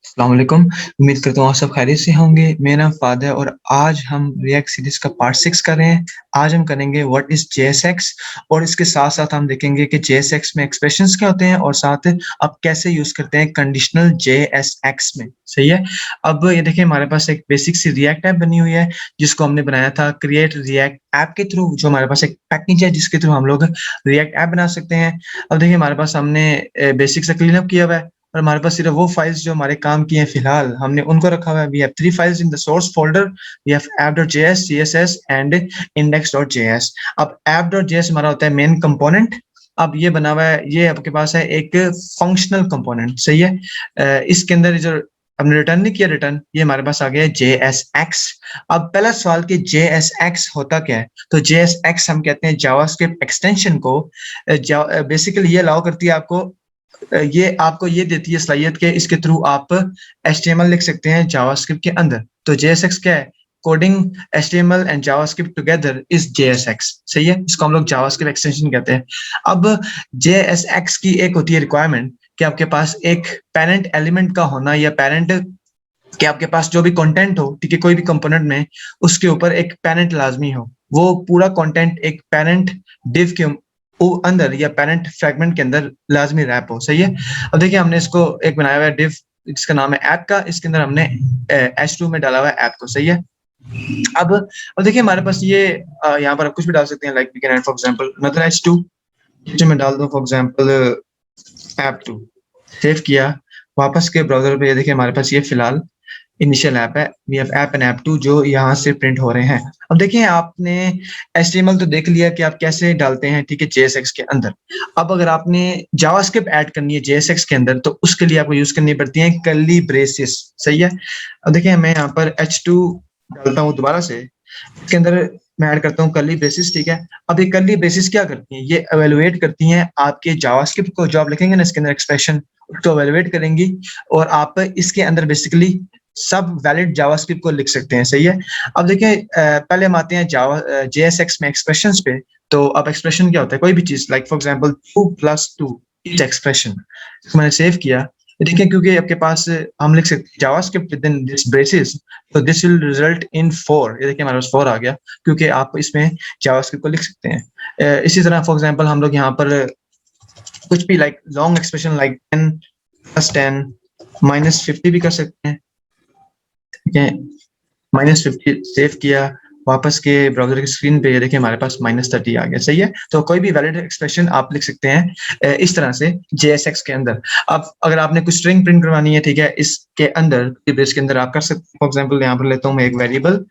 अस्सलाम वालेकुम। उम्मीद करता हूँ आप सब खैरियत से होंगे। मेरा नाम फ़ाद है और आज हम रिएक्ट सीरीज़ का पार्ट 6 कर रहे हैं। आज हम करेंगे व्हाट इज़ जेएसएक्स और इसके साथ-साथ हम देखेंगे कि जेएसएक्स में एक्सप्रेशंस क्या होते हैं और साथ आप कैसे यूज़ करते हैं कंडीशनल जेएसएक्स में, सही है? अब ये देखिए हमारे पास एक बेसिक सी रिएक्ट ऐप बनी हुई है, जिसको हमने बनाया था क्रिएट रिएक्ट ऐप के थ्रू, जो हमारे पास एक पैकेज है जिसके थ्रू हम लोग रिएक्ट ऐप बना सकते हैं। अब देखिए हमारे पास हमने बेसिक सा क्लीन अप किया हुआ है और हमारे पास सिर्फ वो फाइल्स जो हमारे काम की हैं फिलहाल हमने उनको रखा हुआ है। We have 3 files in the source folder, we have app.js, css and index.js। अब app.js हमारा होता है मेन कंपोनेंट। अब ये बना हुआ है, ये आपके पास है एक फंक्शनल कंपोनेंट, सही है? इसके अंदर जो हमने रिटर्न नहीं किया रिटर्न, ये हमारे पास आ गया है JSX। अब पहला सवाल कि JSX होता क्या है? तो JSX हम कहते हैं जावास्क्रिप्ट एक्सटेंशन को। बेसिकली ये अलाउ करती है आपको, ये आपको ये देती है सलाहियत के इसके थ्रू आप एचटीएमएल लिख सकते हैं जावास्क्रिप्ट के अंदर। तो जेएसएक्स क्या है? Coding HTML and JavaScript together is JSX, सही है? इसको हम लोग जावास्क्रिप्ट एक्सटेंशन कहते हैं। अब जेएसएक्स की एक होती है रिक्वायरमेंट कि आपके पास एक पेरेंट एलिमेंट का होना या पेरेंट कि आपके पास जो भी कंटेंट हो, ठीक है, कोई भी कंपोनेंट में उसके ऊपर एक पेरेंट लाजमी हो। वो पूरा कंटेंट एक पेरेंट डिव के अंदर या पेरेंट फ्रेगमेंट के अंदर लाजमी रैप हो, सही है? अब देखिए हमने इसको एक बनाया हुआ है डिव, इसका नाम है ऐप का, इसके अंदर हमने h2 में डाला हुआ है ऐप को, सही है? अब देखिए हमारे पास ये यहाँ पर आप कुछ भी डाल सकते हैं, like we can add for example another h2, जो मैं डाल दूं फॉर एग्जांपल app2, सेव किया, वापस के ब्राउज़र पे ये देखिए हमारे पास ये फिलहाल इनिशियल ऐप है, वी हैव ऐप एंड ऐप2 जो यहाँ से प्रिंट हो रहे हैं। अब देखिए आपने एचटीएमएल तो देख लिया कि आप कैसे डालते हैं, ठीक है, जेएसएक्स के अंदर। अब अगर आपने जावास्क्रिप्ट ऐड करनी है जेएसएक्स के अंदर तो उसके लिए आपको यूज़ करनी पड़ती है कर्ली ब्रेसेस, सही है? अब देखिए मैं यहाँ पर h2 डालता हूँ दोबारा से, इसके अंदर मैं ऐड करता हूँ कर्ली ब्रेसेस, ठीक है? अब ये कर्ली ब्रेसेस क्या करती हैं? ये इवैल्यूएट करती हैं आपके जावास्क्रिप्ट को, जो आप लिखेंगे ना इसके अंदर एक्सप्रेशन, उसको इवैल्यूएट करेंगी और आप इसके अंदर बेसिकली सब वैलिड जावास्क्रिप्ट को लिख सकते हैं, सही है? अब देखिए पहले हम आते हैं जावा जेएसएक्स में एक्सप्रेशंस पे। तो अब एक्सप्रेशन क्या होता है? कोई भी चीज़, like for example 2 + 2 is expression. इसको मैंने सेव किया। देखिए क्योंकि आपके पास हम लिख सकते हैं जावास्क्रिप्ट विदिन दिस ब्रेसेस, तो दिस विल रिजल्ट इन 4। ये देखिए हमारे पास 4 आ गया क्योंकि आप इसमें जावास्क्रिप्ट को लिख सकते हैं। इसी तरह फॉर एग्जांपल हम लोग यहाँ पर कुछ भी लाइक लॉन्ग एक्सप्रेशन लाइक 10 + 10 -50 भी कर सकते हैं, ठीक है? -50 सेव किया, वापस के ब्राउज़र की स्क्रीन पे ये देखिए हमारे पास -30 आ गया, सही है? तो कोई भी वैलिड एक्सप्रेशन आप लिख सकते हैं इस तरह से जेएसएक्स के अंदर। अब अगर आपने कुछ स्ट्रिंग प्रिंट करवानी है, ठीक है, इसके अंदर बेस के अंदर आप कर सकते हैं। फॉर एग्जांपल यहाँ पर लेता हूँ मैं एक variable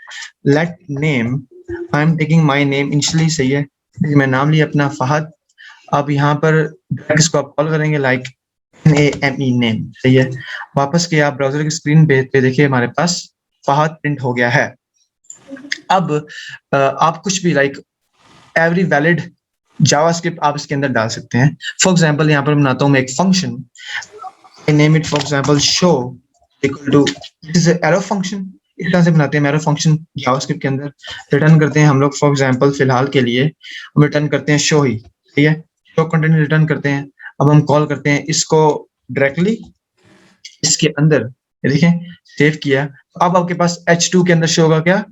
let name, I am taking my name initially, सही है? मैं नाम लिया अपना फहद। अब यहाँ पर इसको आप कॉल करेंगे लाइक NAME नेम, सही है? वापस के आप ब्राउज़र की स्क्रीन पे देखिए हमारे पास फहद प्रिंट हो गया है। अब आप कुछ भी लाइक एवरी वैलिड जावास्क्रिप्ट आप इसके अंदर डाल सकते हैं। फॉर एग्जांपल यहाँ पर बनाता हूँ मैं एक function, I name it for example show equal to, this is arrow function. इस तरह से बनाते हैं एरो फंक्शन जावास्क्रिप्ट के अंदर। रिटर्न करते हैं हम लोग फॉर एग्जांपल फिलहाल के लिए हम रिटर्न करते हैं शो ही, ठीक है? शो कंटेंट रिटर्न करते हैं। अब हम कॉल करते हैं इसको डायरेक्टली इसके अंदर, ये देखें सेव किया। अब आपके पास h2 के अंदर शो होगा क्या?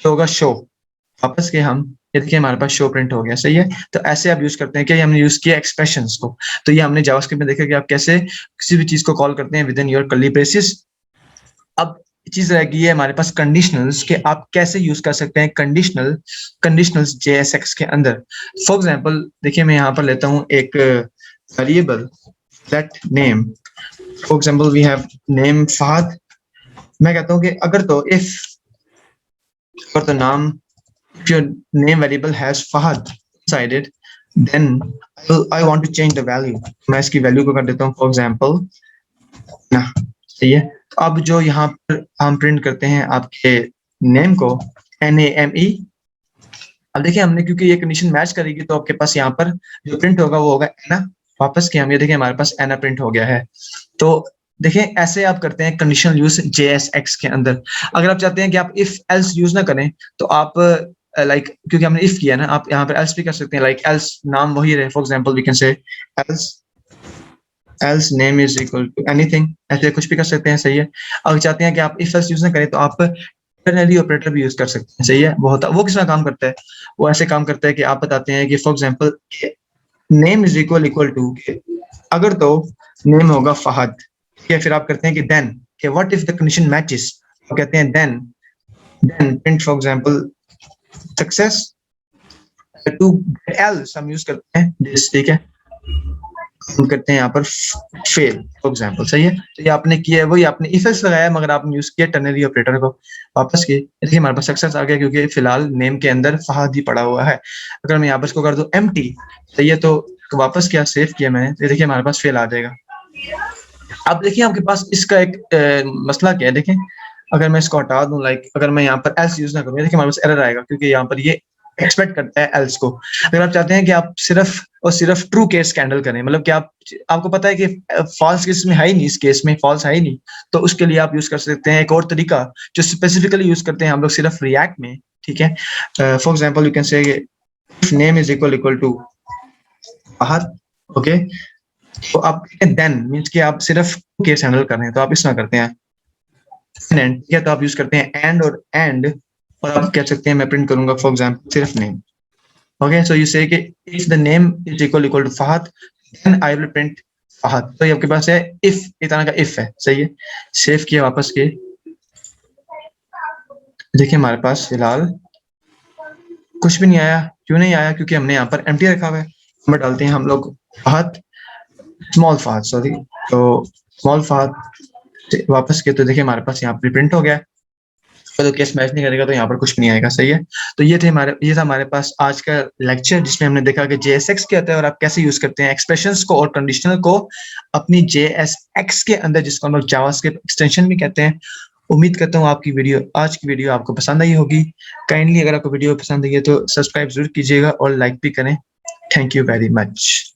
शो होगा शो। वापस के हम ये देखिए हमारे पास शो प्रिंट हो गया, सही है? तो ऐसे आप यूज़ करते हैं कि हमने यूज़ किया एक्सप्रेशंस को। तो ये हमने जावास्क्रिप्ट में देखा कि आप कैसे किसी भी चीज़ को कॉल करते हैं विदिन योर कर्ली ब्रेसेस। अब चीज़ रह गई है हमारे पास कंडीशनल्स, कि आप कैसे यूज़ कर सकते हैं कंडीशनल्स जेएसएक्स के अंदर। फॉर एग्जांपल देखिए मैं यहाँ पर लेता हूँ एक variable let name, for example we have name Fahad. मैं कहता हूँ कि अगर तो नाम, if your name variable has Fahad inside it, then I want to change the value. मैं इसकी वैल्यू को कर देता हूँ फॉर एग्जांपल ना, सही है? तो अब जो यहाँ पर हम प्रिंट करते हैं आपके नेम को NAME। अब देखिए हमने क्योंकि ये कंडीशन मैच करेगी तो आपके पास यहाँ पर जो प्रिंट होगा वो होगा एना। वापस के हम ये देखिए हमारे पास एना प्रिंट हो गया है। तो देखिए ऐसे आप करते हैं कंडीशनल यूज जेएसएक्स के अंदर। अगर आप चाहते हैं कि आप इफ एल्स यूज ना करें तो आप लाइक क्योंकि हमने इफ किया ना, आप यहाँ पर एल्स भी कर सकते हैं, लाइक एल्स नाम वही रहे। For example we can say else else name is equal to anything, ऐसे कुछ भी कर सकते हैं, सही है। अगर चाहते हैं कि आप इफ एल्स यूज ना करें तो आप टर्नरी ऑपरेटर भी यूज कर सकते हैं, सही है। वो किस तरह काम करता है, वो ऐसे काम करता है कि आप बताते हैं कि for example name is equal equal to, अगर तो नेम होगा फहद, ठीक है, फिर आप करते हैं कि देन कि what if the condition matches, आप कहते हैं then print for example success. To else हम यूज करते हैं दिस, ठीक है, हम करते हैं यहाँ पर फेल फॉर एग्जांपल, सही है। तो ये आपने किया है, वही आपने इफ एल्स लगाया मगर आपने यूज किया टर्नरी ऑपरेटर को, वापस किए, देखिए हमारे पास सक्सेस आ गया क्योंकि फिलहाल नेम के अंदर फहद ही पड़ा हुआ है। अगर मैं यहाँ पर इसको कर दूं एम्प्टी, सही है, तो वापस किया, सेव किया मैंने, तो देखिए हमारे पास फेल आ जाएगा। अब देखिए आपके पास इसका एक मसला क्या है, देखें अगर मैं इसको हटा दूं, लाइक अगर मैं यहाँ पर एल्स यूज ना करूँ, देखिए हमारे पास एरर आएगा क्योंकि यहाँ पर ये एक्सपेक्ट करता है एल्स को। अगर आप चाहते हैं कि आप सिर्फ और सिर्फ ट्रू केस कैंडल करें, मतलब कि आपको पता है कि फॉल्स केस में है ही नहीं, इस केस में फॉल्स है ही नहीं, तो उसके लिए आप यूज कर सकते हैं एक और तरीका जो स्पेसिफिकली यूज करते हैं हम लोग सिर्फ रिएक्ट में, ठीक है। For example you can say name is equal equal to Fahad, okay. तो आप देन मीन्स कि आप सिर्फ केस हैंडल कर रहे हैं, तो आप इस तरह करते हैं एंड, ठीक है, तो आप यूज करते हैं एंड और आप कह सकते हैं मैं प्रिंट करूंगा फॉर एग्जांपल सिर्फ name, okay. So you say कि if the name is equal to Fahad then I will print Fahad, तो ये आपके पास है इफ, इस तरह का इफ है, सही है। सेव किया, वापस किए, देखिए हमारे पास फिलहाल कुछ भी नहीं आया। क्यों नहीं आया, क्योंकि हमने यहाँ पर एम्प्टी रखा हुआ है। नंबर डालते हैं हम लोग फहद, स्मॉल फहद, सॉरी, तो स्मॉल फहद वापस किए, तो देखिए हमारे पास यहाँ पर प्रिंट हो गया। तो केस मैच नहीं करेगा तो यहाँ पर कुछ भी नहीं आएगा, सही है। तो ये था हमारे पास आज का लेक्चर जिसमें हमने देखा कि JSX क्या होता है और आप कैसे यूज करते हैं एक्सप्रेशंस को और कंडीशनल को अपनी JSX के अंदर, जिसको हम लोग जावास्क्रिप्ट एक्सटेंशन भी कहते हैं। उम्मीद करता हूँ आज की वीडियो आपको पसंद आई होगी। काइंडली अगर आपको वीडियो पसंद आई है तो सब्सक्राइब जरूर कीजिएगा और लाइक भी करें। Thank you very much.